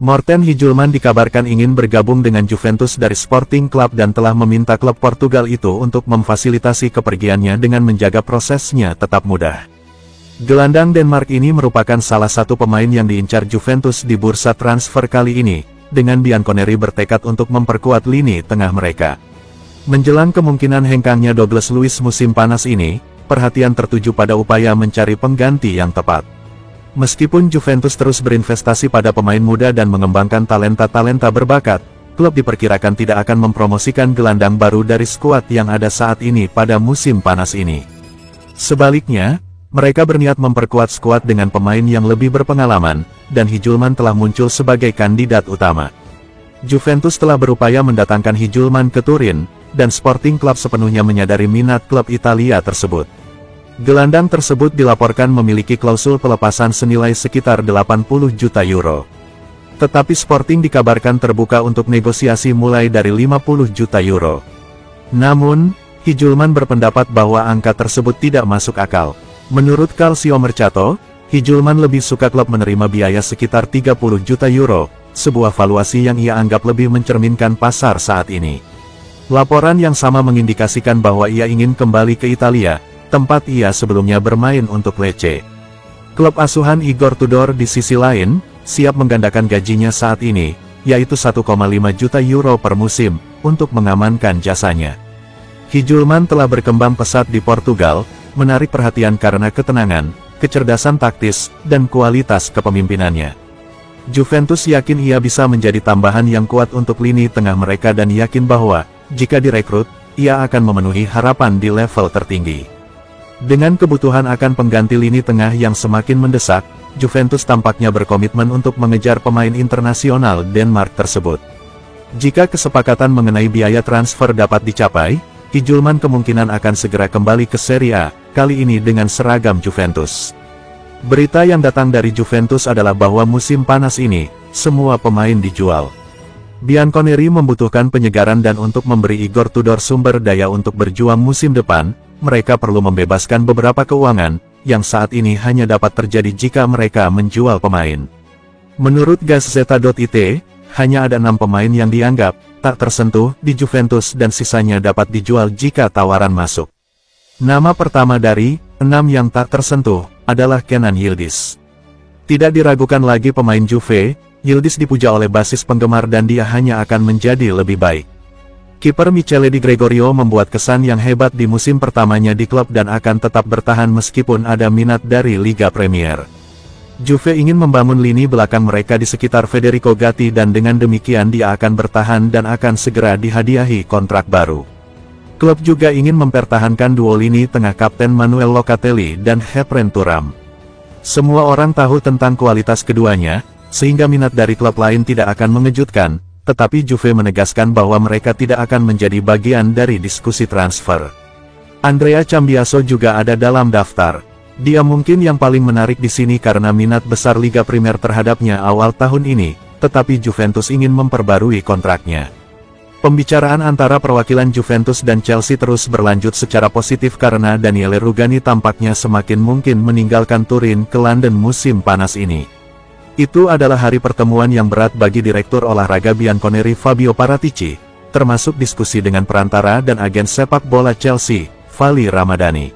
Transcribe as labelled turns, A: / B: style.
A: Morten Hijulman dikabarkan ingin bergabung dengan Juventus dari Sporting Club dan telah meminta klub Portugal itu untuk memfasilitasi kepergiannya dengan menjaga prosesnya tetap mudah. Gelandang Denmark ini merupakan salah satu pemain yang diincar Juventus di bursa transfer kali ini, dengan Bianconeri bertekad untuk memperkuat lini tengah mereka. Menjelang kemungkinan hengkangnya Douglas Luiz musim panas ini, perhatian tertuju pada upaya mencari pengganti yang tepat. Meskipun Juventus terus berinvestasi pada pemain muda dan mengembangkan talenta-talenta berbakat, klub diperkirakan tidak akan mempromosikan gelandang baru dari skuad yang ada saat ini pada musim panas ini. Sebaliknya, mereka berniat memperkuat skuad dengan pemain yang lebih berpengalaman, dan Hijulman telah muncul sebagai kandidat utama. Juventus telah berupaya mendatangkan Hijulman ke Turin, dan Sporting Club sepenuhnya menyadari minat klub Italia tersebut. Gelandang tersebut dilaporkan memiliki klausul pelepasan senilai sekitar 80 juta euro. Tetapi Sporting dikabarkan terbuka untuk negosiasi mulai dari 50 juta euro. Namun, Hijulman berpendapat bahwa angka tersebut tidak masuk akal. Menurut Calcio Mercato, Hijulman lebih suka klub menerima biaya sekitar 30 juta euro, sebuah valuasi yang ia anggap lebih mencerminkan pasar saat ini. Laporan yang sama mengindikasikan bahwa ia ingin kembali ke Italia, tempat ia sebelumnya bermain untuk Lecce. Klub asuhan Igor Tudor di sisi lain, siap menggandakan gajinya saat ini, yaitu 1,5 juta euro per musim, untuk mengamankan jasanya. Hijulman telah berkembang pesat di Portugal, menarik perhatian karena ketenangan, kecerdasan taktis, dan kualitas kepemimpinannya. Juventus yakin ia bisa menjadi tambahan yang kuat untuk lini tengah mereka dan yakin bahwa, jika direkrut, ia akan memenuhi harapan di level tertinggi. Dengan kebutuhan akan pengganti lini tengah yang semakin mendesak, Juventus tampaknya berkomitmen untuk mengejar pemain internasional Denmark tersebut. Jika kesepakatan mengenai biaya transfer dapat dicapai, Hijulman kemungkinan akan segera kembali ke Serie A, kali ini dengan seragam Juventus. Berita yang datang dari Juventus adalah bahwa musim panas ini, semua pemain dijual. Bianconeri membutuhkan penyegaran dan untuk memberi Igor Tudor sumber daya untuk berjuang musim depan, mereka perlu membebaskan beberapa keuangan, yang saat ini hanya dapat terjadi jika mereka menjual pemain. Menurut Gazzetta.it, hanya ada 6 pemain yang dianggap tak tersentuh di Juventus dan sisanya dapat dijual jika tawaran masuk. Nama pertama dari 6 yang tak tersentuh adalah Kenan Yildiz. Tidak diragukan lagi pemain Juve, Yildiz dipuja oleh basis penggemar dan dia hanya akan menjadi lebih baik. Kiper Michele Di Gregorio membuat kesan yang hebat di musim pertamanya di klub dan akan tetap bertahan meskipun ada minat dari Liga Premier. Juve ingin membangun lini belakang mereka di sekitar Federico Gatti dan dengan demikian dia akan bertahan dan akan segera dihadiahi kontrak baru. Klub juga ingin mempertahankan duo lini tengah Kapten Manuel Locatelli dan Khéphren Thuram. Semua orang tahu tentang kualitas keduanya, sehingga minat dari klub lain tidak akan mengejutkan. Tetapi Juve menegaskan bahwa mereka tidak akan menjadi bagian dari diskusi transfer. Andrea Cambiaso juga ada dalam daftar. Dia mungkin yang paling menarik di sini karena minat besar Liga Primer terhadapnya awal tahun ini, tetapi Juventus ingin memperbarui kontraknya. Pembicaraan antara perwakilan Juventus dan Chelsea terus berlanjut secara positif karena Daniele Rugani tampaknya semakin mungkin meninggalkan Turin ke London musim panas ini. Itu adalah hari pertemuan yang berat bagi Direktur Olahraga Bianconeri Fabio Paratici, termasuk diskusi dengan perantara dan agen sepak bola Chelsea, Vali Ramadhani.